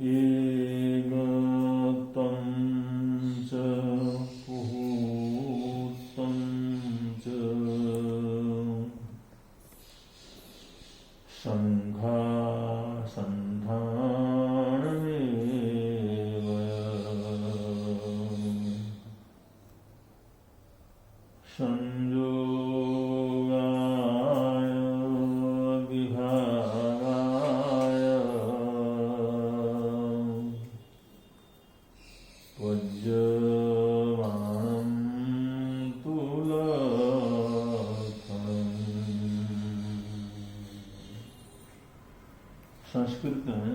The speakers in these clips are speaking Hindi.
एकत्वं च पुहूर्तं च सङ्घासन्धानमेव संयोगाय विभागाय पज्यमानं तुलखम्। संस्कृत में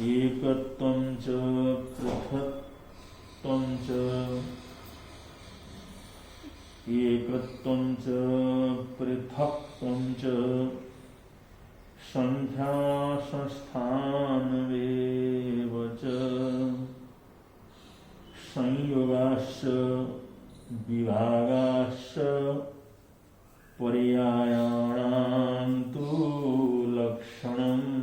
एकत्वं च पृथक्त्वं च एकत्वं च पृथक्त्वं च संख्या संस्थानमेव च संयोगाश्च विभागाश्च पर्यायाणां तु लक्षणम्।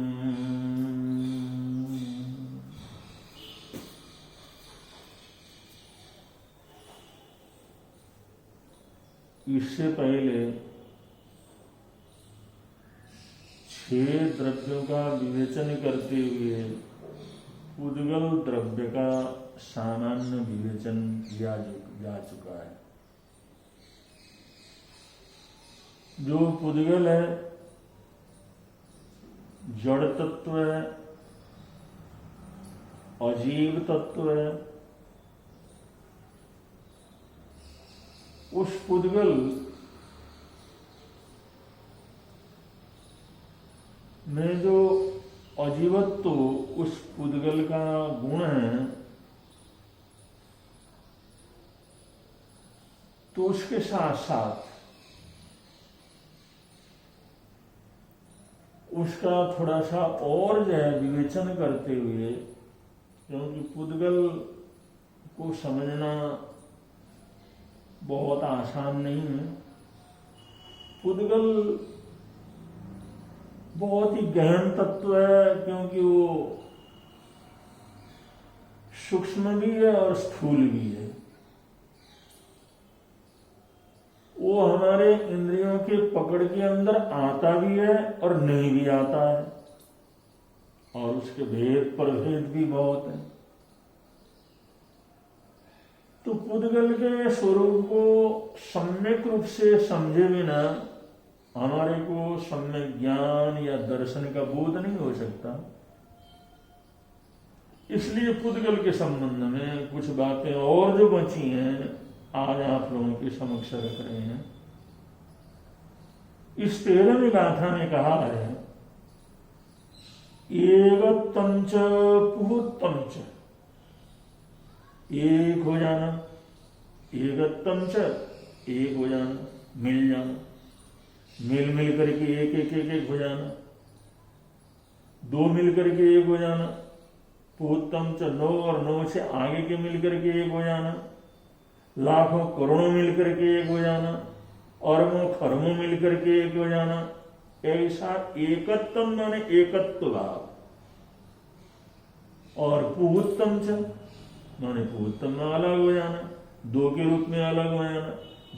इससे पहले 6 द्रव्यों का विवेचन करते हुए उद्गल द्रव्य का सामान्य विवेचन किया जा चुका है। जो पुद्गल है जड़ तत्व है, अजीव तत्व है। उस पुद्गल में जो अजीवत्व उस पुद्गल का गुण है, तो उसके साथ साथ उसका थोड़ा सा और जो है विवेचन करते हुए, क्योंकि पुद्गल को समझना बहुत आसान नहीं है। पुद्गल बहुत ही गहन तत्व है, क्योंकि वो सूक्ष्म भी है और स्थूल भी है। वो हमारे इंद्रियों के पकड़ के अंदर आता भी है और नहीं भी आता है, और उसके भेद प्रभेद भी बहुत है। तो पुद्गल के स्वरूप को सम्यक रूप से समझे बिना हमारे को सम्यक ज्ञान या दर्शन का बोध नहीं हो सकता। इसलिए पुद्गल के संबंध में कुछ बातें और जो बची हैं आज आप लोगों के समक्ष रख रहे हैं। इस 13वीं गाथा में कहा है एकत्वं च पुहूर्तं च, एक हो जाना, एकत्वं च एक हो जाना, मिल जाना, मिल मिल करके एक एक एक एक हो जाना, दो मिल करके एक हो जाना, पुहूर्तं च 9 और 9 से आगे के मिल करके एक हो जाना, लाखों करोड़ों मिल करके एक हो जाना, अरबों खरबों मिल करके एक हो जाना। ऐसा एकत्व माने एकत्व भाव, और पुहूर्तं च माने पुहूर्तं में अलग हो जाना, 2 के रूप में अलग हो जाना,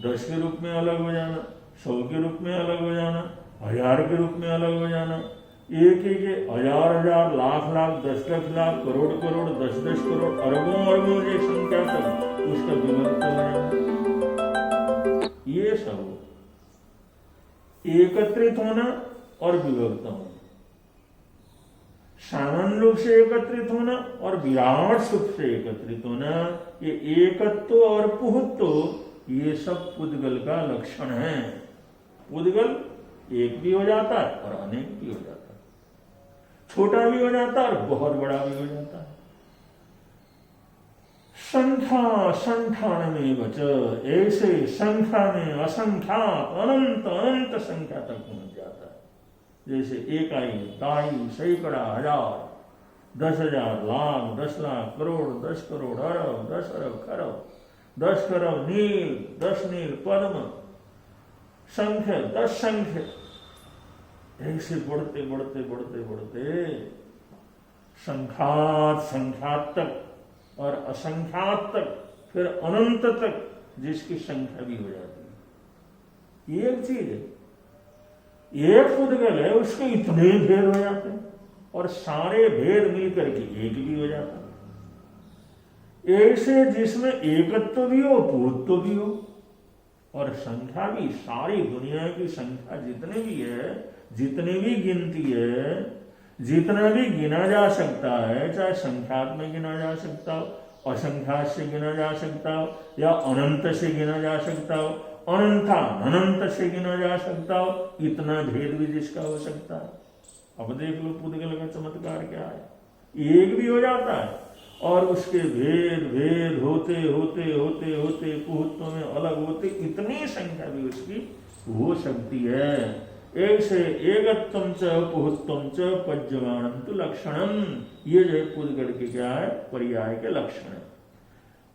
10 के रूप में अलग हो जाना, 100 के रूप में अलग हो जाना, 1000 के रूप में अलग हो जाना, एक एक हजार हजार लाख लाख 10 लाख लाख करोड़ करोड़ 10 करोड़ अरबों अरबों एक संख्या तक उसका विभक्त हो जाना। ये सब एकत्रित होना और विभक्त होना, सामान्य रूप से एकत्रित होना और विराट सुख से एकत्रित होना, ये एकत्व और पुहूर्त्व ये सब पुद्गल का लक्षण है। पुद्गल एक भी हो जाता है और अनेक भी हो जाता है, छोटा भी हो जाता है और बहुत बड़ा भी हो जाता है। संख्या संख्यानमेव च, ऐसे संख्या में असंख्यात अनंत अनंत संख्या तक पहुंच जाता है। जैसे एकाई ताई सैकड़ा हजार 10,000 लाख 10 लाख करोड़ 10 करोड़ अरब 10 अरब खरब 10 खरब नील 10 नील पद्म संख्य 10 संख्य, ऐसे बढ़ते बढ़ते बढ़ते बढ़ते संख्यात संख्यात तक और असंख्यात तक, फिर अनंत तक जिसकी संख्या भी हो जाती है। एक चीज है, एक पुद्गल है, उसके इतने भेद हो जाते हैं और सारे भेद मिलकर के एक भी हो जाता है। ऐसे जिसमें एकत्व भी हो, पूर्वत्व भी हो और संख्या भी, सारी दुनिया की संख्या जितने भी है, जितनी भी गिनती है, जितना भी गिना जा सकता है, चाहे संख्यात में गिना जा सकता हो, असंख्यात से गिना जा सकता हो, या अनंत से गिना जा सकता हो, अनंता अनंत से गिना जा सकता हो, इतना भेद भी जिसका हो सकता है। अब देख लो पुद्गल का चमत्कार क्या है, एक भी हो जाता है और उसके भेद भेद होते होते होते होते पुहुत्व में अलग होते, इतनी संख्या भी उसकी हो सकती है। एक से एकत्वम च पुहुत्वम च पज्यमानम तु लक्षणम, ये जो पुद्गल के क्या है, पर्याय के लक्षण है।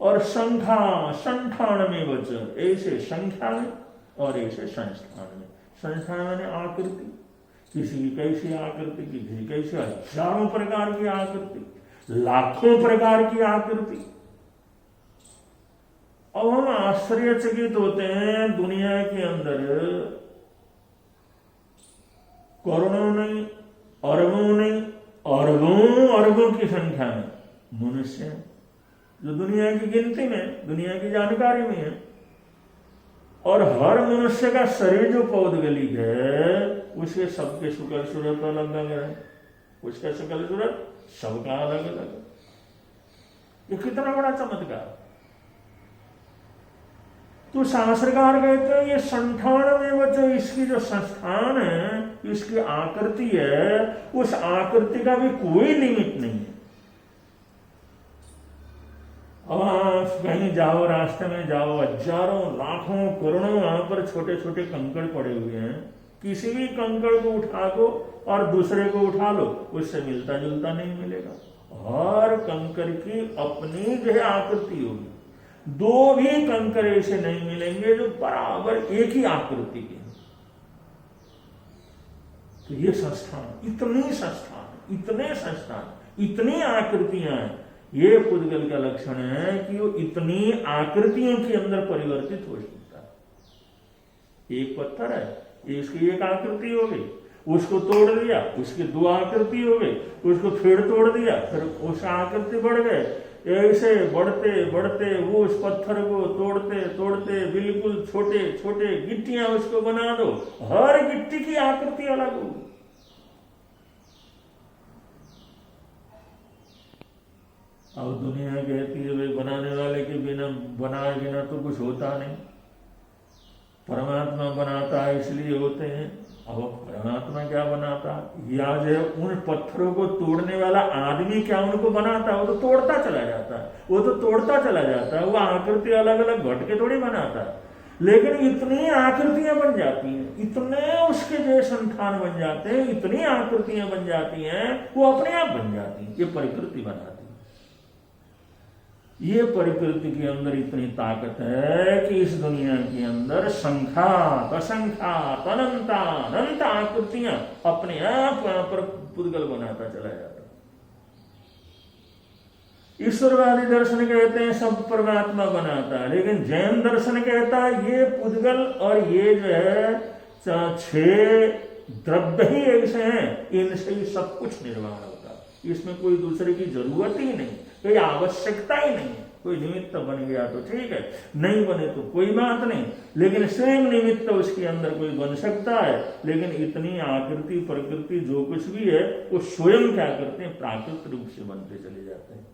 और संख्या संठान में बच, ऐसे संख्या में और ऐसे संस्थान में। संस्थान मैंने आकृति, किसी की कैसी आकृति, किसी की कैसी, हजारों प्रकार की आकृति, लाखों प्रकार की आकृति। अब हम आश्चर्यचकित होते हैं, दुनिया के अंदर करोड़ों नहीं, अरबों नहीं, अरबों अरबों की संख्या में मनुष्य है जो दुनिया की गिनती में, दुनिया की जानकारी में है। और हर मनुष्य का शरीर जो पौद्गलिक है, उसके सबके शुक्ल सूरत अलग अलग है, उसका शुक्ल सूरत सबका अलग अलग है। ये कितना बड़ा चमत्कार। तो शास्त्रकार कहते हैं ये संठान में बच्चों, इसकी जो संस्थान है, इसकी आकृति है, उस आकृति का भी कोई लिमिट नहीं है। अब आप कहीं जाओ, रास्ते में जाओ, हजारों लाखों करोड़ों वहां पर छोटे छोटे कंकड़ पड़े हुए हैं, किसी भी कंकड़ को उठा दो और दूसरे को उठा लो, उससे मिलता जुलता नहीं मिलेगा। हर कंकड़ की अपनी जो है आकृति होगी। दो भी कंकड़ ऐसे नहीं मिलेंगे जो बराबर एक ही आकृति के। तो ये संस्थान, इतने संस्थान, इतनी आकृतियां हैं, ये पुद्गल का लक्षण है कि वो इतनी आकृतियों के अंदर परिवर्तित हो सकता है। एक पत्थर है, इसकी एक आकृति हो गई, उसको तोड़ दिया, उसकी दो आकृति हो गई, उसको फिर तोड़ दिया, फिर उस आकृति बढ़ गए। ऐसे बढ़ते बढ़ते वो उस पत्थर को तोड़ते तोड़ते बिल्कुल छोटे छोटे गिट्टियां उसको बना दो, हर गिट्टी की आकृति अलग होगी। अब दुनिया कहती है भाई बनाने वाले के बिना, बनाए बिना तो कुछ होता नहीं, परमात्मा बनाता है इसलिए होते हैं। अब परमात्मा क्या बनाता, या जो उन पत्थरों को तोड़ने वाला आदमी क्या उनको बनाता, वो तो तोड़ता चला जाता है, वो तो तोड़ता चला जाता है, वो आकृति अलग अलग घट के थोड़ी बनाता है। लेकिन इतनी आकृतियां बन जाती हैं, इतने उसके जो संठान बन जाते हैं, इतनी आकृतियां बन जाती हैं, वो अपने आप बन जाती हैं। ये प्रकृति बनाती है। ये प्रकृति के अंदर इतनी ताकत है कि इस दुनिया के अंदर संख्यात असंख्यात अनंता अनंत आकृतियां अपने आप वहां पर पुद्गल बनाता चला जाता। ईश्वरवादी दर्शन कहते हैं सब परमात्मा बनाता है, लेकिन जैन दर्शन कहता है ये पुद्गल और ये जो है 6 द्रव्य ही ऐसे हैं, इनसे ही सब कुछ निर्माण होता है। इसमें कोई दूसरे की जरूरत ही नहीं, कोई आवश्यकता ही नहीं है। कोई निमित्त बन गया तो ठीक है, नहीं बने तो कोई बात नहीं, लेकिन स्वयं निमित्त उसके अंदर कोई बन सकता है। लेकिन इतनी आकृति प्रकृति जो कुछ भी है वो स्वयं क्या करते हैं, प्राकृतिक रूप से बनते चले जाते हैं।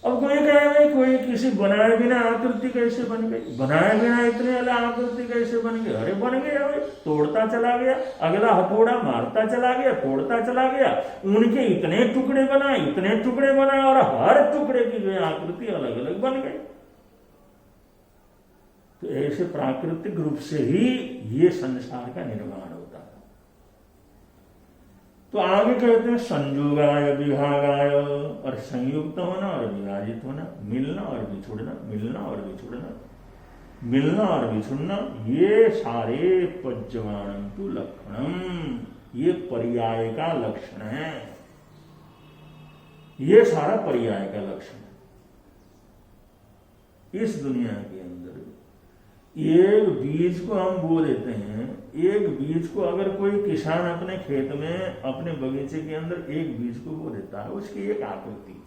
अब कोई कहे कोई किसी बनाए बिना आकृति कैसे बन गई, बनाए बिना इतने अलग आकृति कैसे बन गई। अरे बन गया भाई, तोड़ता चला गया, अगला हथौड़ा मारता चला गया, तोड़ता चला गया, उनके इतने टुकड़े बनाए, इतने टुकड़े बनाए, और हर टुकड़े की जो आकृति अलग अलग बन गई। तो ऐसे प्राकृतिक रूप से ही ये संसार का निर्माण होता है। तो आगे कहते हैं संयोगाय विभागाय, और संयुक्त होना और विभाजित होना, मिलना और बिछुड़ना, मिलना और बिछुड़ना, मिलना और बिछुड़ना, ये सारे पज्यमानं तु लक्षणम, ये पर्याय का लक्षण है। ये सारा पर्याय का लक्षण है। इस दुनिया के अंदर एक बीज को हम बो देते हैं। एक बीज को अगर कोई किसान अपने खेत में, अपने बगीचे के अंदर एक बीज को बो देता है, उसकी एक आकृति,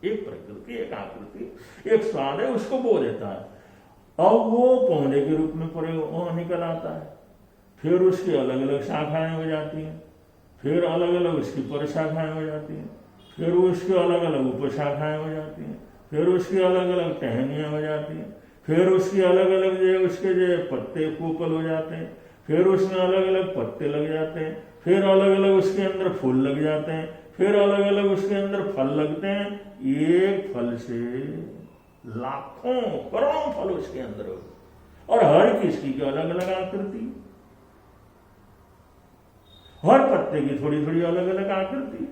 एक प्रकृति, एक आकृति, एक स्वाद है, उसको बो देता है। अब वो पौधे के रूप में प्रयोग निकल आता है। फिर उसकी अलग अलग शाखाएं हो जाती हैं, फिर अलग अलग उसकी परशाखाएं हो जाती हैं, फिर उसकी अलग अलग उपशाखाएं हो जाती हैं, फिर उसकी अलग अलग टहनियां हो जाती हैं, फिर उसकी अलग अलग जो उसके जो पत्ते कोपल हो जाते हैं, फिर उसमें अलग अलग पत्ते लग जाते हैं, फिर अलग अलग उसके अंदर फूल लग जाते हैं, फिर अलग अलग उसके अंदर फल लगते हैं। एक फल से लाखों करोड़ों फल उसके अंदर हो, और हर किसी की अलग अलग आकृति, हर पत्ते की थोड़ी थोड़ी अलग अलग आकृति।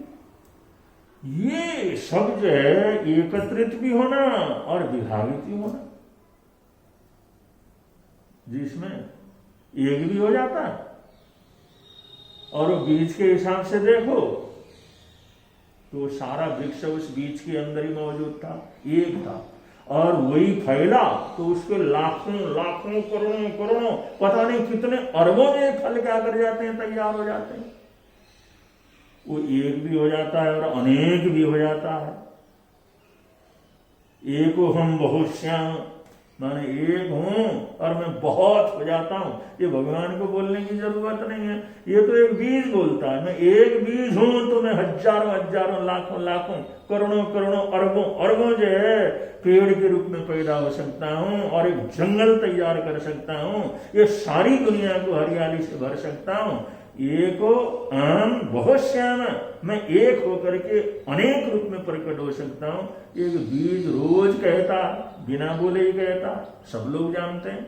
ये सब जो है एकत्रित भी होना और विभागित भी होना, जिसमें एक भी हो जाता है। और वो बीज के हिसाब से देखो तो सारा वृक्ष उस बीज के अंदर ही मौजूद था, एक था, और वही फैला तो उसके लाखों लाखों करोड़ों करोड़ों पता नहीं कितने अरबों में फल क्या कर जाते हैं, तैयार हो जाते हैं। वो एक भी हो जाता है और अनेक भी हो जाता है। एको हम बहुत श्याम, माने एक हूं और मैं बहुत हो जाता हूं। ये भगवान को बोलने की जरूरत नहीं है, ये तो एक बीज बोलता है। मैं एक बीज हूं तो मैं हजारों हजारों लाखों लाखों करोड़ों करोड़ों अरबों अरबों जो है पेड़ के रूप में पैदा हो सकता हूं, और एक जंगल तैयार कर सकता हूं, ये सारी दुनिया को हरियाली से भर सकता हूं। एको आम बहुत श्याम, मैं एक होकर के अनेक रूप में प्रकट हो सकता हूं। एक बीज रोज कहता, बिना बोले ही कहता, सब लोग जानते हैं।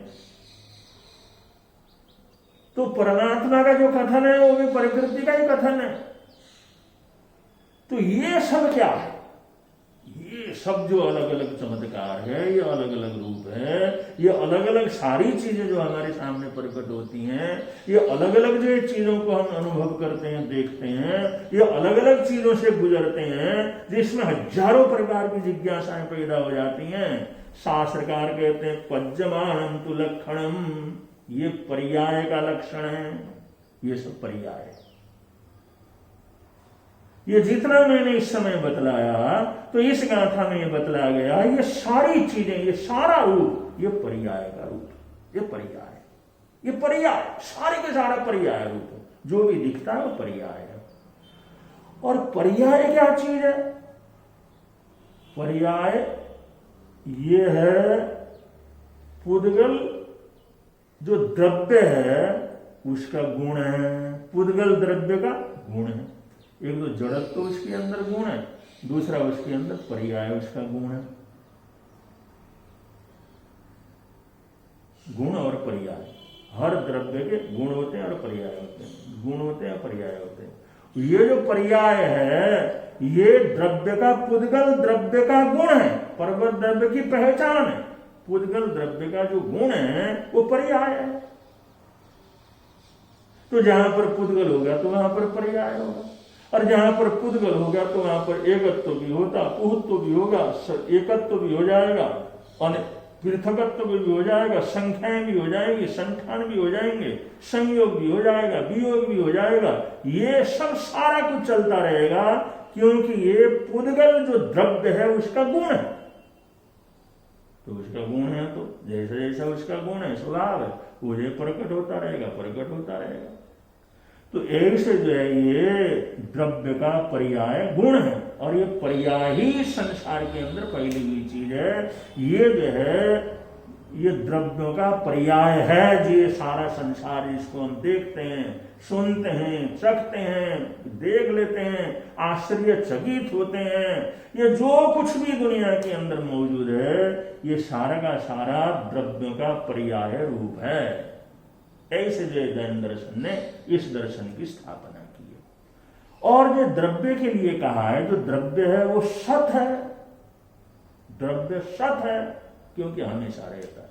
तो परमात्मा का जो कथन है वो भी प्रकृति का ही कथन है। तो ये सब क्या है? ये सब जो अलग अलग चमत्कार है, ये अलग अलग रूप है, ये अलग अलग सारी चीजें जो हमारे सामने प्रकट होती हैं, ये अलग अलग जो चीजों को हम अनुभव करते हैं, देखते हैं, ये अलग अलग चीजों से गुजरते हैं, जिसमें हजारों प्रकार की जिज्ञासाएं पैदा हो जाती हैं। शास्त्रकार कहते हैं पज्जमानम तु लक्षणम, ये पर्याय का लक्षण है। ये सब पर्याय है। ये जितना मैंने इस समय बतलाया, तो इस गाथा में ये बतलाया गया, ये सारी चीजें, ये सारा रूप, ये पर्याय का रूप, ये पर्याय, ये पर्याय, सारे के सारा पर्याय रूप है। जो भी दिखता है वो पर्याय है। और पर्याय क्या चीज है? पर्याय ये है पुद्गल, जो द्रव्य है उसका गुण है। पुद्गल द्रव्य का गुण है। एक तो जड़त्व तो उसके अंदर गुण है, दूसरा उसके अंदर पर्याय उसका गुण है। गुण और पर्याय, हर द्रव्य के गुण होते हैं और पर्याय होते हैं, गुण होते हैं पर्याय होते हैं। ये जो पर्याय है, ये द्रव्य का, पुद्गल द्रव्य का गुण है, पर्वत द्रव्य की पहचान है। पुद्गल द्रव्य का जो गुण है वो पर्याय है। तो जहां पर पुद्गल होगा तो वहां पर पर्याय होगा, और जहां पर पुद्गल होगा तो वहां पर एकत्व भी होता, पुहत्व भी होगा, एकत्व भी हो जाएगा, और पृथकत्व भी हो जाएगा, संख्याएं भी हो जाएंगी, संठान भी हो जाएंगे, संयोग भी हो जाएगा, वियोग भी हो जाएगा। ये सब सारा कुछ चलता रहेगा, क्योंकि ये पुद्गल जो द्रव्य है उसका गुण है। तो उसका गुण है, तो जैसा जैसा उसका गुण है, स्वभाव है, वो ये प्रकट होता रहेगा, प्रकट होता रहेगा। तो ऐसे जो है ये द्रव्य का पर्याय गुण है, और ये पर्याय ही संसार के अंदर फैली हुई चीज है। ये जो है ये द्रव्यों का पर्याय है, जो ये सारा संसार, जिसको हम देखते हैं, सुनते हैं, चखते हैं, देख लेते हैं, आश्चर्यचकित होते हैं। ये जो कुछ भी दुनिया के अंदर मौजूद है, ये सारा का सारा द्रव्यों का पर्याय रूप है। ऐसे जो जैन दर्शन ने इस दर्शन की स्थापना की है। और जो द्रव्य के लिए कहा है, जो द्रव्य है वो सत है। द्रव्य सत है क्योंकि हमेशा रहता है,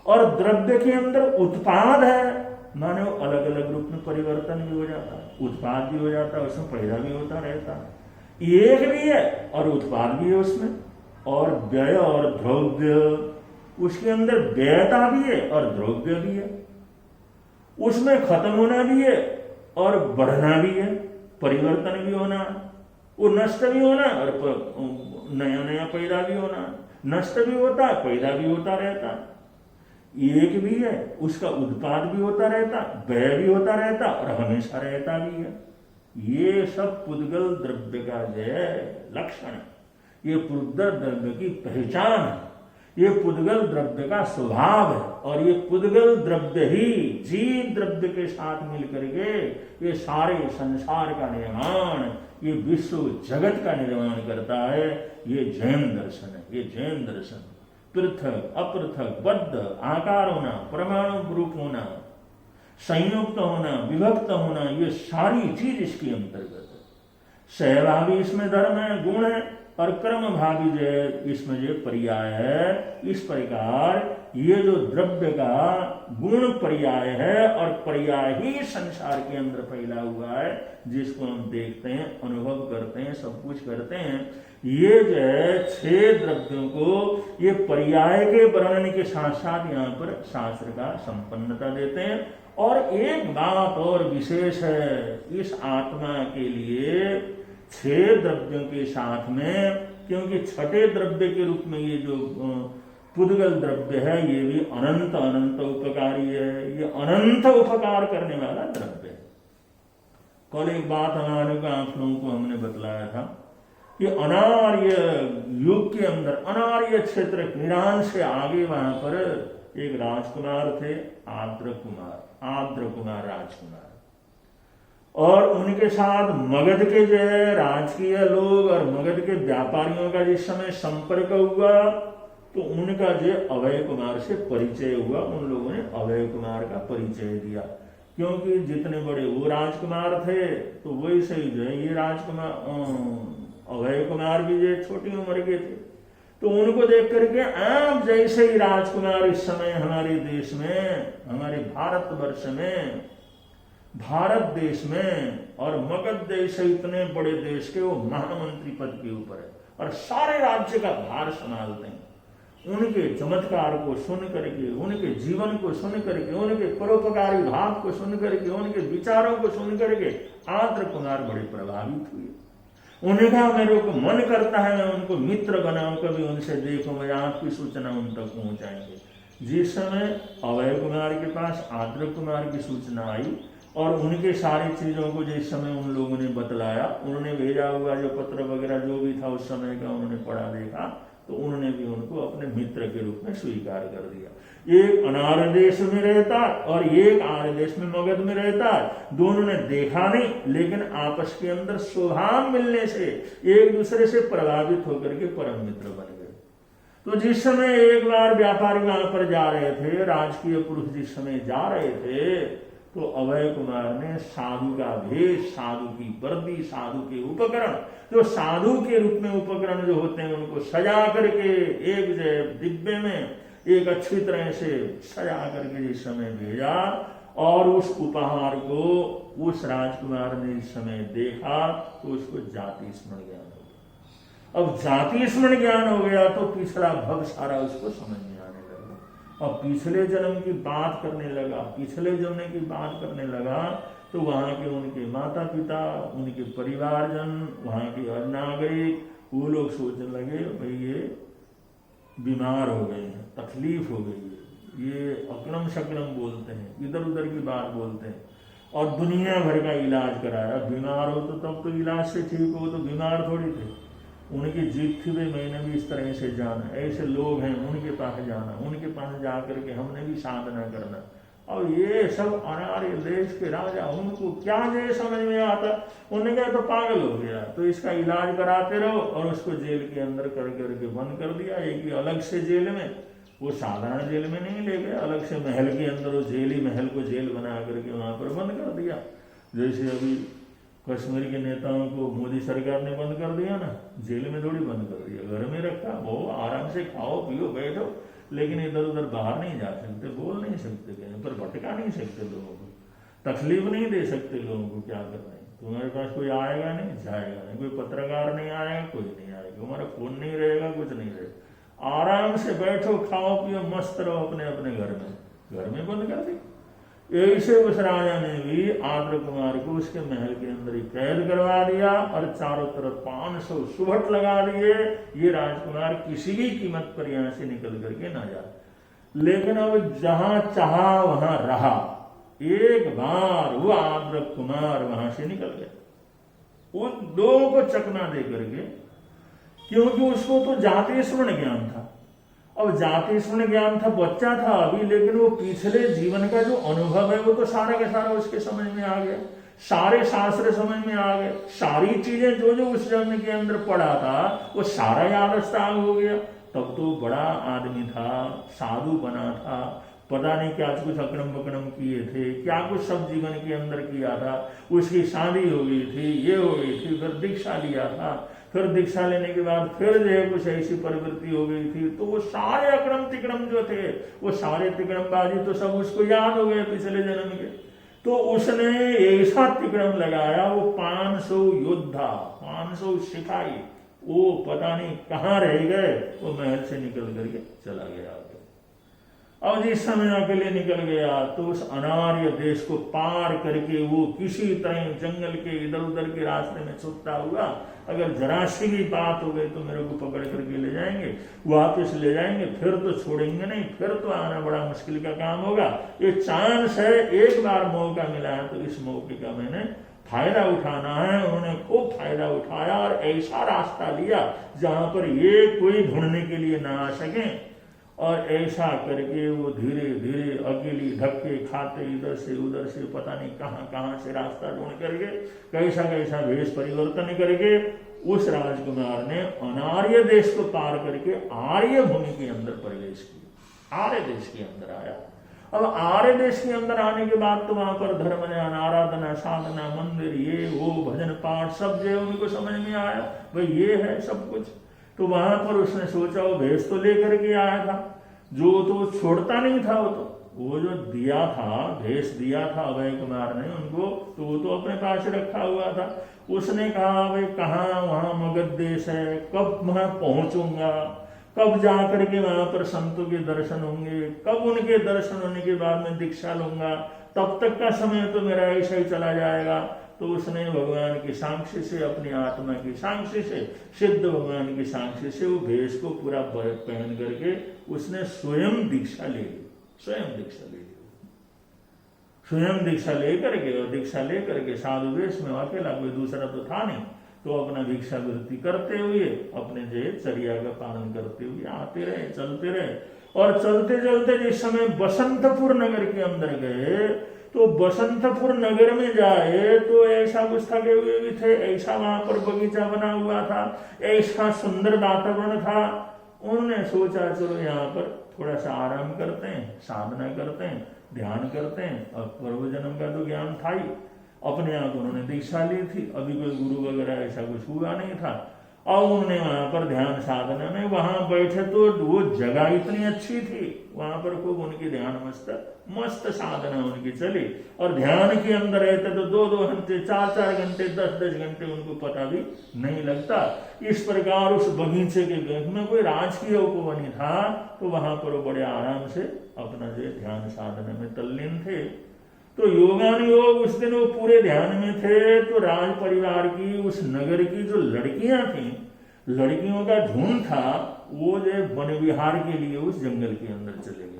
और द्रव्य के अंदर उत्पाद है, माने वो अलग अलग रूप में परिवर्तन भी हो जाता है, उत्पाद भी हो जाता है, उसमें पैदा भी होता रहता है। एक भी है और उत्पाद भी है उसमें, और व्यय और द्रव्य, उसके अंदर व्ययता भी है और द्रव्य भी है, उसमें खत्म होना भी है और बढ़ना भी है, परिवर्तन भी होना, वो नष्ट भी होना और नया नया पैदा भी होना, नष्ट भी होता है पैदा भी होता रहता, एक भी है उसका उत्पाद भी होता रहता, व्यय भी होता रहता और हमेशा रहता भी है। ये सब पुद्गल द्रव्य का जो है लक्षण है, ये पुद्गल द्रव्य की पहचान है, ये पुद्गल द्रव्य का स्वभाव है। और ये पुद्गल द्रव्य ही जीव द्रव्य के साथ मिलकर के ये सारे संसार का निर्माण, ये विश्व जगत का निर्माण करता है। ये जैन दर्शन है, ये जैन दर्शन। पृथक अपृथक, बद्ध, आकार होना, परमाणु रूप होना, संयुक्त होना, विभक्त होना, ये सारी चीज इसके अंतर्गत है। सहभागी इसमें धर्म है, गुण है, और कर्म भावी जो है इसमें जो पर्याय है। इस प्रकार ये जो द्रव्य का गुण पर्याय है और पर्याय ही संसार के अंदर फैला हुआ है, जिसको हम देखते हैं, अनुभव करते हैं, सब कुछ करते हैं। ये जो है 6 द्रव्यों को ये पर्याय के वर्णन के साथ साथ यहाँ पर शास्त्र का संपन्नता देते हैं। और एक बात और विशेष है इस आत्मा के लिए 6 द्रव्यों के साथ में, क्योंकि छठे द्रव्य के रूप में ये जो पुद्गल द्रव्य है ये भी अनंत अनंत उपकारी है, ये अनंत उपकार करने वाला द्रव्य है। कल एक बात हमारे को आप लोगों को हमने बतलाया था कि अनार्य युग के अंदर, अनार्य क्षेत्र ईरान से आगे वहां पर एक राजकुमार थे, आद्र कुमार राजकुमार, और उनके साथ मगध के जो है राजकीय लोग और मगध के व्यापारियों का जिस समय संपर्क हुआ तो उनका जो अभय कुमार से परिचय हुआ। उन लोगों ने अभय कुमार का परिचय दिया, क्योंकि जितने बड़े वो राजकुमार थे तो वैसे ही जो है ये राजकुमार अभय कुमार भी जो छोटी उम्र के थे। तो उनको देख करके आप जैसे ही राजकुमार इस समय हमारे देश में, हमारे भारतवर्ष में, भारत देश में और मगध देश से इतने बड़े देश के वो महामंत्री पद के ऊपर है और सारे राज्य का भार संभालते हैं। उनके चमत्कार को सुन करके, उनके जीवन को सुन करके, उनके परोपकारी भाव को सुन करके, उनके विचारों को सुन करके आद्र कुमार बड़े प्रभावित हुए। उन्हें कहा मेरे को मन करता है मैं उनको मित्र बनाऊं, कभी उनसे देखो, मैं आपकी सूचना उन तक पहुंचाएंगे। जिस समय अभय कुमार के पास आद्र कुमार की सूचना आई और उनके सारी चीजों को जिस समय उन लोगों ने बतलाया, उन्होंने भेजा हुआ जो पत्र वगैरह जो भी था उस समय का उन्होंने पढ़ा देखा, तो उन्होंने भी उनको अपने मित्र के रूप में स्वीकार कर दिया। एक अनार्य देश में रहता और एक आर्य देश में मगध में रहता, दोनों ने देखा नहीं, लेकिन आपस के अंदर स्वभाव मिलने से एक दूसरे से प्रभावित होकर के परम मित्र बन गए। तो जिस समय एक बार व्यापारी वहां पर जा रहे थे, राजकीय पुरुष जिस समय जा रहे थे, तो अभय कुमार ने साधु का भेष, साधु की वर्दी, साधु के उपकरण, जो साधु के रूप में उपकरण जो होते हैं उनको सजा करके एक डिब्बे में एक अच्छी तरह से सजा करके जिस समय भेजा, और उस उपहार को उस राजकुमार ने इस समय देखा तो उसको जाति स्मरण ज्ञान हो गया। अब जाति स्मरण ज्ञान हो गया तो पिछला भव सारा उसको समझ में आने लगा और पिछले जन्म की बात करने लगा, पिछले जन्म की बात करने लगा। तो वहां के उनके माता पिता, उनके परिवारजन, वहां के नागरिक, वो लोग सोचने लगे भाई ये बीमार हो गए हैं, तकलीफ हो गई है, ये अकड़म शकड़म बोलते हैं, इधर उधर की बात बोलते हैं और दुनिया भर का इलाज कराया। बीमार हो तो तब तो इलाज से ठीक हो, तो बीमार थोड़ी थे। उनकी जीत थी भाई मैंने भी इस तरह से जाना, ऐसे लोग हैं उनके पास जाना, उनके पास जा करके हमने भी साधना करना। और ये सब अनार्य देश के राजा, उनको क्या जो समझ में आता, उन्होंने कहा तो पागल हो गया, तो इसका इलाज कराते रहो, और उसको जेल के अंदर कर करके बंद कर दिया। एक ही अलग से जेल में, वो साधारण जेल में नहीं ले गए, अलग से महल के अंदर वो जेल ही महल को जेल बना करके वहां पर बंद कर दिया। जैसे अभी कश्मीर के नेताओं को मोदी सरकार ने बंद कर दिया ना, जेल में थोड़ी बंद कर दिया, घर में रखा, वो आराम से खाओ पियो बैठो, लेकिन इधर उधर बाहर नहीं जा सकते, बोल नहीं सकते, कहीं पर भटका नहीं सकते लोगों को। तकलीफ नहीं दे सकते लोगों को, क्या कर रहे हैं। तुम्हारे पास कोई आएगा नहीं, जाएगा नहीं, कोई पत्रकार नहीं आएगा, कोई नहीं आएगा, तुम्हारा फोन नहीं रहेगा, कुछ नहीं रहेगा, आराम से बैठो, खाओ पियो, मस्त रहो अपने अपने घर में बंद कर दी। ऐसे उस राजा ने भी आद्र कुमार को उसके महल के अंदर ही कैद करवा दिया और चारों तरफ 500 सुभट लगा दिए। ये राजकुमार किसी भी कीमत पर यहां से निकल करके ना जाए। लेकिन अब जहां चाहा वहां रहा। एक बार वो आद्र कुमार वहां से निकल गया उन दो को चकना दे करके, क्योंकि उसको तो जाति स्वर्ण ज्ञान था। अब जाति स्वर्ण ज्ञान था, बच्चा था अभी, लेकिन वो पिछले जीवन का जो अनुभव है वो तो सारा के सारा उसके समझ में आ गया, सारे शास्त्र समझ में आ गए, सारी चीजें जो जो उस जन्म के अंदर पढ़ा था वो सारा यादस्ताग हो गया। तब तो बड़ा आदमी था, साधु बना था, पता नहीं क्या कुछ अक्रम बक्रम किए थे, क्या कुछ सब जीवन के अंदर किया था। उसकी शादी हो गई थी, ये हो गई थी, फिर दीक्षा लिया था, फिर दीक्षा लेने के बाद फिर जो है कुछ ऐसी प्रवृत्ति हो गई थी। तो वो सारे अक्रम तिक्रम जो थे, वो सारे तिक्रमबाजी तो सब उसको याद हो गए पिछले जन्म के। तो उसने ऐसा तिक्रम लगाया, वो 500 योद्धा, 500 सिपाही, वो पता नहीं कहाँ रह गए, वो महल से निकल करके चला गया। अब जिस समय अकेले निकल गया तो उस अनार्य देश को पार करके वो किसी तरह जंगल के इधर उधर के रास्ते में छुपता हुआ, अगर जरा सी भी बात हो गई तो मेरे को पकड़ करके ले जाएंगे, वापस ले जाएंगे, फिर तो छोड़ेंगे नहीं, फिर तो आना बड़ा मुश्किल का काम होगा। ये चांस है, एक बार मौका मिला है तो इस मौके का मैंने फायदा उठाना है। उन्होंने खूब फायदा उठाया और ऐसा रास्ता लिया जहां पर ये कोई ढूंढने के लिए ना आ सके। और ऐसा करके वो धीरे धीरे अकेली धक्के खाते इधर से उधर से पता नहीं कहां से रास्ता ढूंढ करके कैसा कैसा वेश परिवर्तन करके उस राजकुमार ने अनार्य देश को पार करके आर्य भूमि के अंदर प्रवेश किया, आर्य देश के अंदर आया। अब आर्य देश के अंदर आने के बाद तो वहां पर धर्म ज्ञान, आराधना, साधना, मंदिर, ये वो भजन पाठ सब जो है उनको समझ में आया, भाई ये है सब कुछ। तो वहां पर उसने सोचा, वो भेष तो लेकर के आया था, जो तो छोड़ता नहीं था, वो जो दिया था, भेष दिया था अभय कुमार ने उनको, तो वो तो अपने पास रखा हुआ था। उसने कहा भाई कहाँ वहां मगध देश है, कब वहां पहुंचूंगा, कब जा करके वहां पर संतों के दर्शन होंगे, कब उनके दर्शन होने के बाद में दीक्षा लूंगा, तब तक का समय तो मेरा ऐसा ही चला जाएगा। तो उसने भगवान के साक्षी से, अपनी आत्मा की साक्षी से, सिद्ध भगवान की साक्षी से वो भेष को पूरा पहन करके उसने स्वयं दीक्षा ले ली, स्वयं दीक्षा ले ली, स्वयं दीक्षा लेकर के, और दीक्षा लेकर के साधु वेश में अकेला, कोई दूसरा तो था नहीं, तो अपना भिक्षावृत्ति करते हुए अपने जो चर्या का पालन करते हुए आते रहे, चलते रहे। और चलते चलते जिस समय बसंतपुर नगर के अंदर गए, तो बसंतपुर नगर में जाए तो ऐसा कुछ थके हुए भी थे, ऐसा वहां पर बगीचा बना हुआ था, ऐसा सुंदर वातावरण था। उन्होंने सोचा चलो यहाँ पर थोड़ा सा आराम करते हैं, साधना करते हैं, ध्यान करते हैं। और पूर्व जन्म का तो ज्ञान था ही, अपने आप उन्होंने दीक्षा ली थी, अभी कोई गुरु वगैरह ऐसा कुछ हुआ नहीं था। और उन्होंने वहां पर ध्यान साधना में वहां बैठे तो वो जगह इतनी अच्छी थी, वहां पर खूब उनकी ध्यान मस्त साधना उनकी चली। और ध्यान के अंदर रहते तो 2-2 घंटे, 4-4 घंटे, 10-10 घंटे उनको पता भी नहीं लगता। इस प्रकार उस बगीचे के गेट में कोई राजकीय उपवनी था, तो वहां पर वो बड़े आराम से अपना जो ध्यान साधना में तल्लीन थे। तो योगानुयोग उस दिन वो पूरे ध्यान में थे। तो राज परिवार की, उस नगर की जो लड़कियां थी, लड़कियों का झुंड था, वो जो वन विहार के लिए उस जंगल के अंदर चले गए।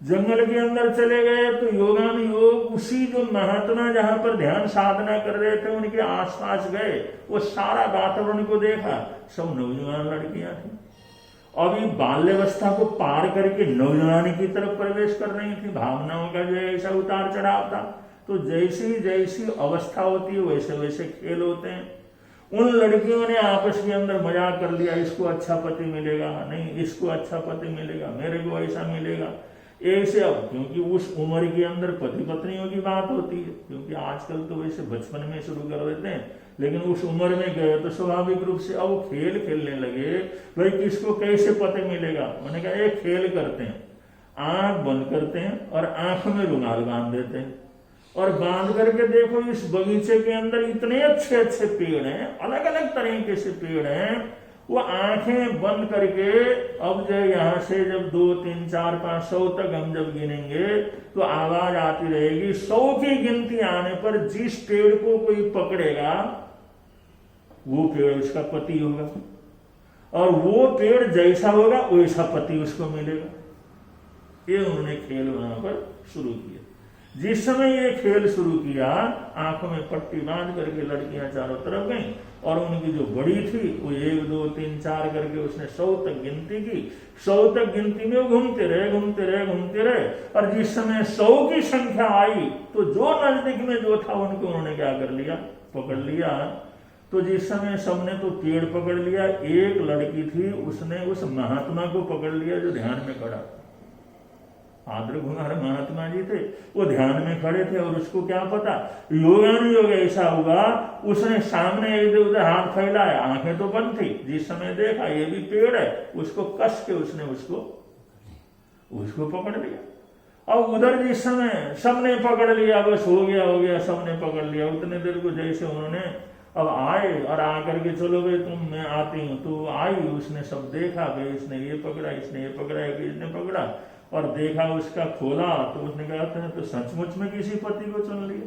जंगल के अंदर चले गए तो योगानुयोग उसी जो महात्मा जहां पर ध्यान साधना कर रहे थे उनके आसपास गए, वो सारा वातावरण को देखा, सब नौजवान लड़कियां थी, अभी बाल्यावस्था को पार करके नौजवानी की तरफ प्रवेश कर रही थी। भावनाओं का जो ऐसा उतार चढ़ाव था, तो जैसी जैसी अवस्था होती है वैसे वैसे खेल होते हैं। उन लड़कियों ने आपस के अंदर मजाक कर लिया, इसको अच्छा पति मिलेगा, नहीं इसको अच्छा पति मिलेगा, मेरे को ऐसा मिलेगा, ऐसे। अब क्योंकि उस उम्र के अंदर पति पत्नियों की बात होती है, क्योंकि आजकल तो वैसे बचपन में शुरू कर देते हैं, लेकिन उस उम्र में गए तो स्वाभाविक रूप से अब वो खेल खेलने लगे, भाई किसको कैसे पति मिलेगा। उन्होंने कहा एक खेल करते हैं, आंख बंद करते हैं और आंखों में रुमाल बांध देते हैं, और बांध करके देखो इस बगीचे के अंदर इतने अच्छे अच्छे पेड़ हैं, अलग अलग तरीके से पेड़ हैं। वो आंखें बंद करके अब जो यहाँ से जब 2, 3, 4, 5, 100 तक हम जब गिनेंगे तो आवाज आती रहेगी। 100 की गिनती आने पर जिस पेड़ को कोई पकड़ेगा वो पेड़ उसका पति होगा, और वो पेड़ जैसा होगा वैसा पति उसको मिलेगा। ये उन्होंने खेल वहां पर शुरू किया। जिस समय ये खेल शुरू किया, आंखों में पट्टी बांध करके लड़कियां चारों तरफ गईं, और उनकी जो बड़ी थी वो 1, 2, 3, 4 करके उसने 100 तक गिनती की। 100 तक गिनती में वो घूमते रहे, और जिस समय 100 की संख्या आई तो जो नजदीक में जो था उनको उन्होंने क्या कर लिया, पकड़ लिया। तो जिस समय सबने तो पेड़ पकड़ लिया, एक लड़की थी उसने उस महात्मा को पकड़ लिया जो ध्यान में खड़ा। आदर कुमार महात्मा जी थे, वो ध्यान में खड़े थे, और उसको क्या पता योगानुयोग ऐसा होगा। उसने सामने इधर उधर हाथ फैलाया, आंखें तो बंद थी। जिस समय देखा ये भी पेड़ है, उसको कस के उसने उसको पकड़ लिया। और उधर जिस समय सबने पकड़ लिया, बस हो गया, सबने पकड़ लिया। उतने देर को जैसे उन्होंने अब आए और आकर के चलो भाई तुम मैं आती हूँ, तो आई। उसने सब देखा, भाई इसने ये पकड़ा, इसने पकड़ा, और देखा उसका खोला तो उसने कहा था तो सचमुच में किसी पति को चुन लिया।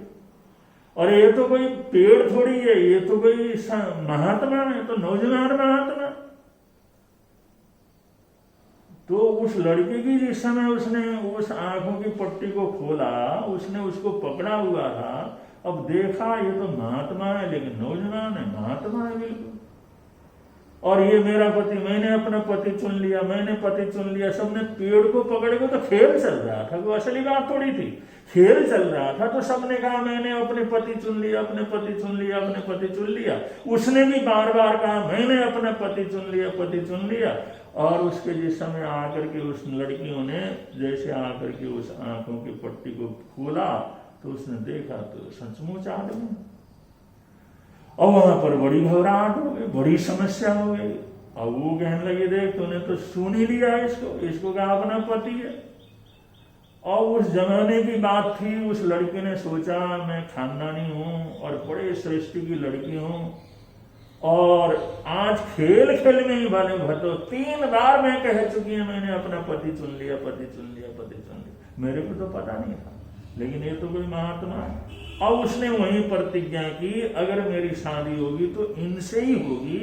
और ये तो कोई पेड़ थोड़ी है, ये तो कोई महात्मा है, तो नौजवान महात्मा। तो उस लड़के की जिस समय उसने उस आंखों की पट्टी को खोला, उसने उसको पकड़ा हुआ था। अब देखा ये तो महात्मा है, लेकिन नौजवान है, महात्मा है बिल्कुल। और ये मेरा पति, मैंने अपना पति चुन लिया, सबने पेड़ को पकड़ के। तो खेल चल रहा था, वो असली बात थोड़ी थी, खेल चल रहा था। तो सबने कहा मैंने अपने पति चुन लिया। उसने भी बार बार कहा मैंने अपना पति चुन लिया। और उसके जिस समय आकर के उस लड़कियों ने जैसे आकर के उस आंखों की पट्टी को खोला, तो उसने देखा तो सचमुच आदमी। और वहां पर बड़ी घबराहट हो गई, बड़ी समस्या हो गई। और वो कहने लगे देख तूने तो सुन ही लिया इसको कहा अपना पति है। और उस जमाने की बात थी, उस लड़की ने सोचा मैं खानदानी हूं और बड़े सृष्टि की लड़की हूं, और आज खेल में ही भले भतो 3 बार मैं कह चुकी है मैंने अपना पति चुन लिया। मेरे को तो पता नहीं था, लेकिन ये तो कोई महात्मा है। और उसने वहीं प्रतिज्ञा की अगर मेरी शादी होगी तो इनसे ही होगी,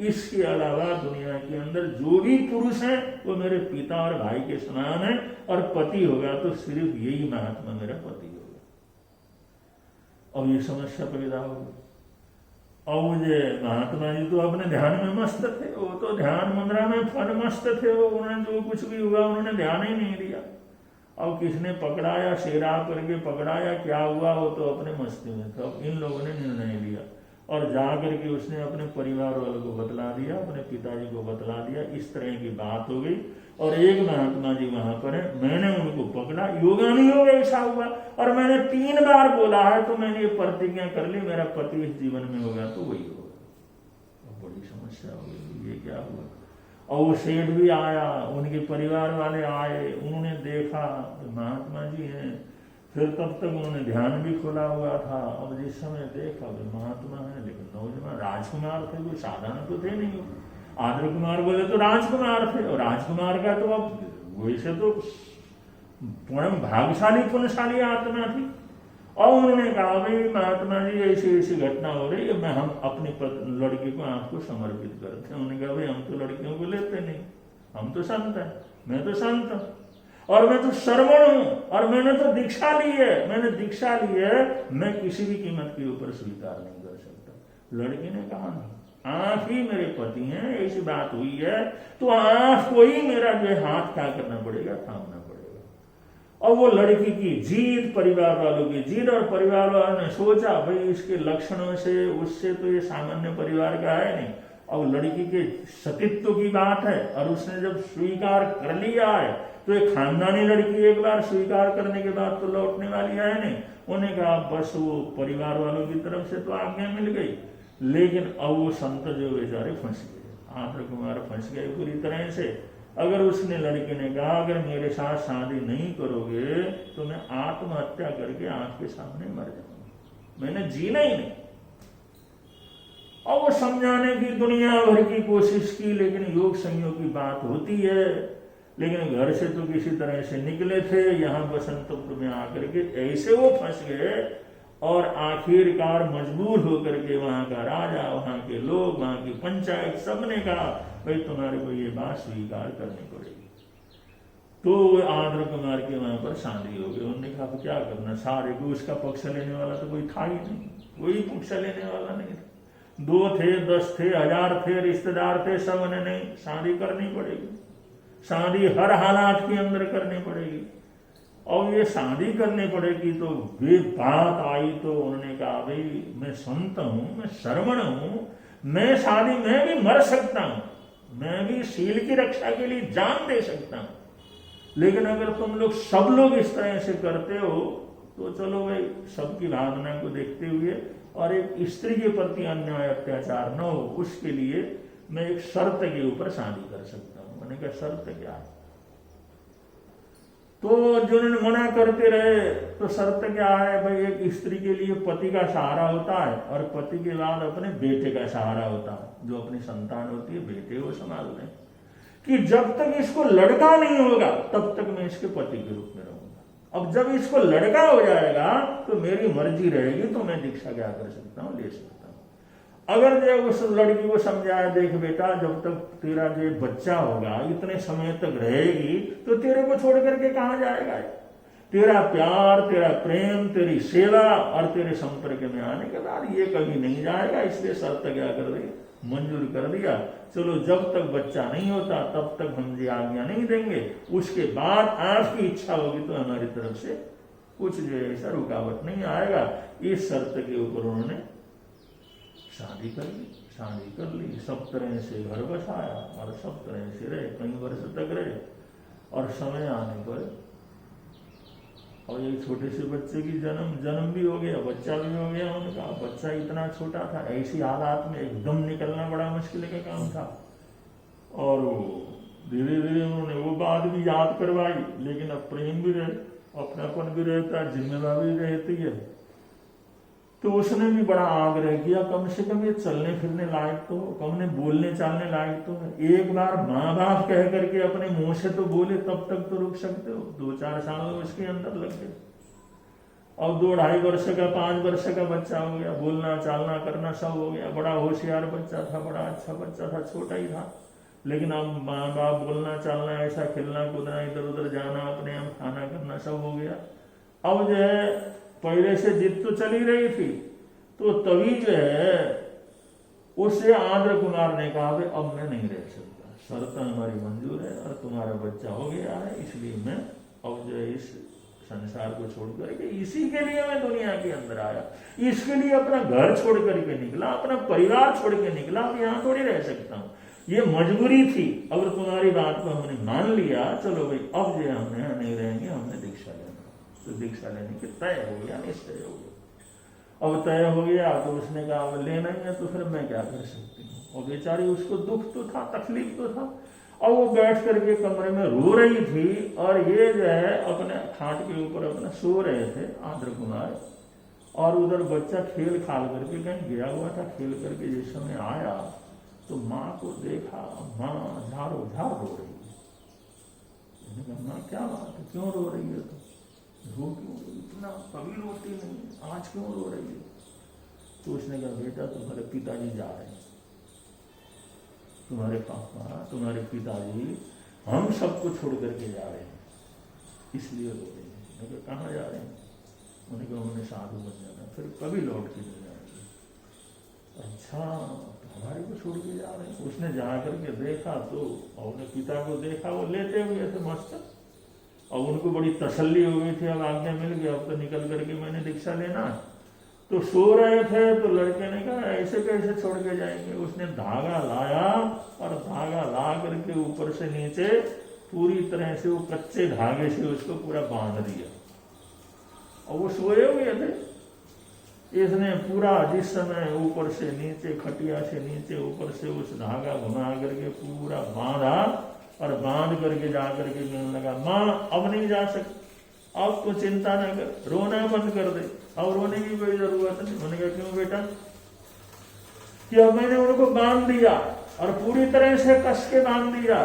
इसके अलावा दुनिया के अंदर जो भी पुरुष है वो मेरे पिता और भाई के समान है, और पति होगा तो सिर्फ यही महात्मा मेरा पति होगा। और ये समस्या पैदा होगी। और मुझे महात्मा जी तो अपने ध्यान में मस्त थे, वो तो ध्यान मुद्रा में फन मस्त थे। वो उन्होंने जो कुछ भी हुआ उन्होंने ध्यान ही नहीं दिया। और किसने पकड़ाया, शेरा करके पकड़ाया, क्या हुआ वो तो अपने मस्ती में था। इन लोगों ने निर्णय लिया और जा करके उसने अपने परिवार वालों को बतला दिया, अपने पिताजी को बतला दिया। इस तरह की बात हो गई। और एक महात्मा जी वहां पर है, मैंने उनको पकड़ा, योगानुयोग ऐसा हुआ, और मैंने 3 बार बोला है, तो मैंने ये प्रतिज्ञा कर ली मेरा पति इस जीवन में होगा तो वही होगा। बड़ी समस्या हो गई, ये क्या हुआ। और वो सेठ भी आया, उनके परिवार वाले आए, उन्होंने देखा महात्मा जी हैं। फिर तब तक उन्होंने ध्यान भी खोला हुआ था। अब जिस समय देखा वे महात्मा है, लेकिन नौजवान राजकुमार थे, कोई साधारण तो थे नहीं। आदर कुमार बोले तो राजकुमार थे, और राजकुमार का तो अब वैसे तो परम भाग्यशाली पुण्यशाली आत्मा थी। और उन्होंने कहा भाई महात्मा जी ऐसी ऐसी घटना हो रही है, मैं हम अपनी लड़की को आपको समर्पित करते हैं। उन्होंने कहा भाई हम तो लड़कियों को लेते नहीं, हम तो संत हैं, मैं तो संत हूं, और मैं तो श्रवण हूं, और मैंने तो दीक्षा ली है, मैं किसी भी कीमत के ऊपर स्वीकार नहीं कर सकता। लड़की ने कहा नहीं, आंख ही मेरे पति हैं, ऐसी बात हुई है तो आंख को ही मेरा जो हाथ क्या करना पड़ेगा, थामना पड़ेगा। और वो लड़की की जीद, परिवार वालों की जीद, और परिवार वालों ने सोचा भाई इसके लक्षणों से उससे तो ये सामान्य परिवार का है नहीं, और लड़की के सतीत्व की बात है, और उसने जब स्वीकार कर लिया है तो एक खानदानी लड़की एक बार स्वीकार करने के बाद तो लौटने वाली है नहीं। उन्हें कहा बस वो परिवार वालों की तरफ से तो आज्ञा मिल गई, लेकिन अब वो संत जो बेचारे फंस गए, आदर कुमार फंस गए पूरी तरह से। अगर उसने लड़के ने कहा अगर मेरे साथ शादी नहीं करोगे तो मैं आत्महत्या करके आंख के सामने मर जाऊंगा, मैंने जीना ही नहीं। और वो समझाने की दुनिया भर की कोशिश की, लेकिन योग संयोग की बात होती है। लेकिन घर से तो किसी तरह से निकले थे, यहाँ बसंतपुर में आकर के ऐसे वो फंस गए और आखिरकार मजबूर होकर के वहां का राजा, वहां के लोग, वहां की पंचायत सबने कहा भाई तुम्हारे को ये बात स्वीकार करनी पड़ेगी। तो आंध्र कुमार के वहां पर शादी हो गई। उन्होंने कहा क्या करना, सारे को उसका पक्ष लेने वाला तो कोई था ही नहीं, कोई पक्ष लेने वाला नहीं था। 2 थे, 10 थे, 1000 थे, रिश्तेदार थे, सब ने नहीं, शादी करनी पड़ेगी, शादी हर हालात के अंदर करनी पड़ेगी। और ये शादी करनी पड़ेगी तो वे बात आई तो उन्होंने कहा भाई मैं संत हूं, मैं श्रवण हूं, मैं शादी मैं भी मर सकता हूं, मैं भी शील की रक्षा के लिए जान दे सकता हूं, लेकिन अगर तुम लोग सब लोग इस तरह से करते हो तो चलो भाई सबकी भावना को देखते हुए और एक स्त्री के प्रति अन्याय अत्याचार न हो उसके लिए मैं एक शर्त के ऊपर शादी कर सकता हूं। मैंने कहा शर्त क्या है? तो जिन्होंने मना करते रहे तो शर्त क्या है भाई, एक स्त्री के लिए पति का सहारा होता है और पति के बाद अपने बेटे का सहारा होता है, जो अपनी संतान होती है बेटे वो संभालते हैं, कि जब तक इसको लड़का नहीं होगा तब तक मैं इसके पति के रूप में रहूंगा। अब जब इसको लड़का हो जाएगा तो मेरी मर्जी रहेगी, तो मैं दीक्षा क्या कर सकता हूँ, ले सकता हूँ। अगर जो उस लड़की को समझाया देख बेटा जब तक तेरा जो बच्चा होगा इतने समय तक रहेगी तो तेरे को छोड़ करके कहाँ जाएगा, तेरा प्यार, तेरा प्रेम, तेरी सेवा और तेरे संपर्क में आने के बाद ये कभी नहीं जाएगा, इसलिए शर्त क्या कर दी, मंजूर कर दिया। चलो जब तक बच्चा नहीं होता तब तक हम ये आज्ञा नहीं देंगे, उसके बाद आपकी इच्छा होगी तो हमारी तरफ से कुछ जो ऐसा रुकावट नहीं आएगा। इस शर्त के ऊपर उन्होंने शादी कर ली, शादी कर ली, सब तरह से घर बसाया और सब तरह से रहे, कई वर्ष तक रहे। और समय आने पर और एक छोटे से बच्चे की जन्म भी हो गया, बच्चा भी हो गया। उनका बच्चा इतना छोटा था, ऐसी हालात में एकदम निकलना बड़ा मुश्किल का काम था। और धीरे धीरे उन्होंने वो बात भी याद करवाई, लेकिन अब प्रेम भी रहे, अपनापन भी रहता, जिम्मेदारी रहती है। तो उसने भी बड़ा आग्रह किया कम से कम ये चलने फिरने लायक तो हो, कम ने बोलने चालने लायक तो है। एक बार माँ बाप कह करके अपने मुंह से तो बोले तब तक तो रुक सकते हो, 2-4 साल उसके अंदर लग गए। अब 2-2.5 वर्ष का 5 वर्ष का बच्चा हो गया, बोलना चालना करना सब हो गया, बड़ा होशियार बच्चा था, बड़ा अच्छा बच्चा था, छोटा ही था, लेकिन अब माँ बाप बोलना चालना ऐसा खेलना कूदना इधर उधर जाना अपने हम खाना करना सब हो गया। अब जो है पहले से जिद तो चली रही थी, तो तभी जो है उससे आंध्र कुमार ने कहा कि अब मैं नहीं रह सकता, शर्त हमारी मंजूर है और तुम्हारा बच्चा हो गया है, इसलिए मैं अब जो है इस संसार को छोड़ करके इसी के लिए मैं दुनिया के अंदर आया, इसके लिए अपना घर छोड़ करके निकला, अपना परिवार छोड़ के निकला, अब यहाँ थोड़ी रह सकता हूँ, ये मजबूरी थी। अगर तुम्हारी बात को हमने मान लिया, चलो भाई अब जो हमने यहाँ नहीं रहेंगे, हमने दीक्षा लेना, तो दीक्षा लेने के तय हो गया, निश्चय हो गया। अब तय हो गया तो उसने कहा अब लेना ही है तो फिर मैं क्या कर सकती हूँ। और बेचारी उसको दुख तो था, तकलीफ तो था। और वो बैठ करके कमरे में रो रही थी और ये जो है अपने खाट के ऊपर अपना सो रहे थे आंध्र कुमार, और उधर बच्चा खेल खाल करके कहीं गया हुआ था, खेल करके जिस समय आया तो माँ को देखा, माँ झारो झार रो रही है। माँ क्या बात है, क्यों रो रही है, रो क्यों, इतना कभी रोती नहीं, आज क्यों रो रही है? तो उसने कहा बेटा तुम्हारे पिताजी जा रहे हैं, तुम्हारे पापा तुम्हारे पिताजी हम सबको छोड़ करके जा रहे हैं, इसलिए रो रही है। मैंने कहा कहाँ जा रहे हैं? उन्होंने कहा उन्होंने साधु बन जाना, फिर कभी लौट के नहीं जाएंगे। अच्छा हमारे को छोड़ के जा रहे हैं? उसने जा करके देखा तो अपने पिता को देखा, वो लेटे हुए थे मस्त, और उनको बड़ी तसल्ली हो गई थी, अब आज्ञा मिल गया, अब तो निकल करके मैंने दीक्षा लेना। तो सो रहे थे तो लड़के ने कहा ऐसे कैसे छोड़ के जाएंगे। उसने धागा लाया और धागा ला करके ऊपर से नीचे पूरी तरह से वो कच्चे धागे से उसको पूरा बांध दिया, और वो सोए हुए थे। इसने पूरा जिस समय ऊपर से नीचे खटिया से नीचे ऊपर से उस धागा घुमा करके पूरा बांधा, और बांध करके जा करके कहने लगा, माँ अब नहीं जा सकती, अब तो चिंता न कर, रोना बंद कर दे, अब रोने की कोई जरूरत नहीं। मैंने कहा क्यों बेटा? कि अब मैंने उनको बांध दिया और पूरी तरह से कस के बांध दिया,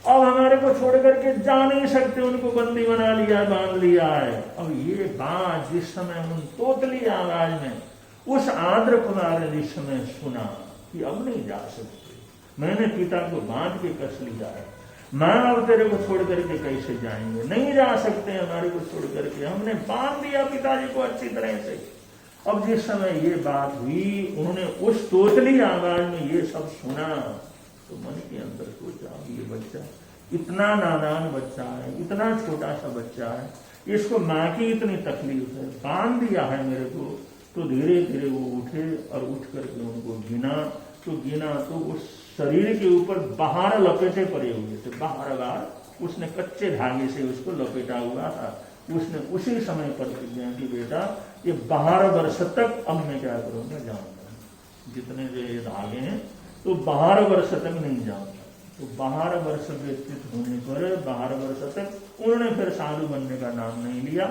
अब हमारे को छोड़ करके जा नहीं सकते, उनको बंदी बना लिया, बांध लिया है। अब ये बात जिस समय उन तोतली आवाज में उस आंध्र कुमार ने जिस समय सुना कि अब नहीं जा सकते, मैंने पिता को बांध के कस लिया है, माँ अब तेरे को छोड़ करके कैसे जाएंगे, नहीं जा सकते हमारे को छोड़ करके, हमने बांध दिया पिताजी को अच्छी तरह से। अब जिस समय ये बात हुई, उन्होंने उस तोतली आवाज में ये सब सुना, तो मन के अंदर सोचा ये बच्चा इतना नादान बच्चा है, इतना छोटा सा बच्चा है, इसको माँ की इतनी तकलीफ है, बांध दिया है मेरे को। तो धीरे धीरे वो उठे और उठ करके उनको गिना तो उस शरीर के ऊपर बाहर लपेटे पड़े हुए थे, बाहर उसने कच्चे धागे से उसको लपेटा हुआ था। उसने उसी समय प्रतिज्ञा की, बेटा ये 12 वर्ष तक अब मैं क्या करूंगा, जाऊंगा, जितने जो ये धागे हैं तो 12 वर्ष तक नहीं जाऊंगा। तो 12 वर्ष व्यतीत होने पर 12 वर्ष तक उन्होंने फिर साधु बनने का नाम नहीं लिया,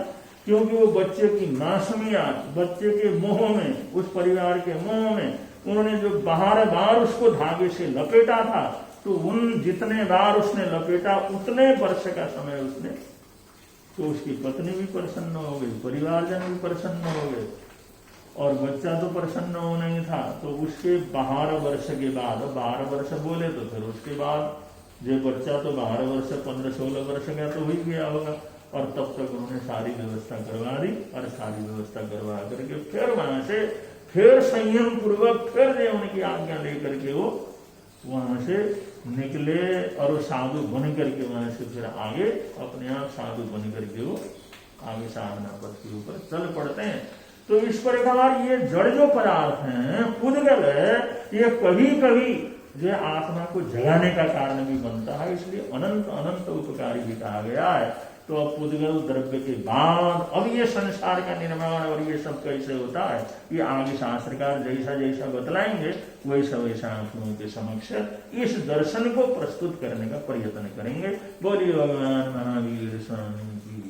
क्योंकि वो बच्चे की मासूमियत, बच्चे के मोह में, उस परिवार के मोह में उन्होंने जो 12 बार उसको धागे से लपेटा था, तो उन जितने बार उसने लपेटा उतने वर्ष का समय उसने, तो उसकी पत्नी भी प्रसन्न हो गई, परिवारजन भी प्रसन्न हो गए, और बच्चा तो प्रसन्न हो नहीं था। तो उसके 12 वर्ष के बाद, 12 वर्ष बोले तो फिर उसके बाद जो बच्चा तो 12 वर्ष 15-16 वर्ष का तो हो ही गया होगा, और तब तक उन्होंने सारी व्यवस्था करवा दी, और सारी व्यवस्था करवा करके फिर वहां से फिर संयम पूर्वक फिर जो उनकी आज्ञा लेकर के वो वहां से निकले, और वो साधु बन करके वहां से फिर आगे अपने आप साधु बन करके वो आगे साधना पथ के ऊपर चल पड़ते हैं। तो इस प्रकार ये जड़ जो पदार्थ हैं, पुद्गल है, ये कभी कभी जो आत्मा को जगाने का कारण भी बनता है, इसलिए अनंत अनंत उपकारी भी कहा गया है। तो अब पुद्गल द्रव्य के बाद अब ये संसार का निर्माण और ये सब कैसे होता है, ये आगे शास्त्रकार जैसा जैसा बतलाएंगे वैसा वैसा आप लोगों के समक्ष इस दर्शन को प्रस्तुत करने का प्रयत्न करेंगे। बोलिए भगवान महावीर स्वामी की।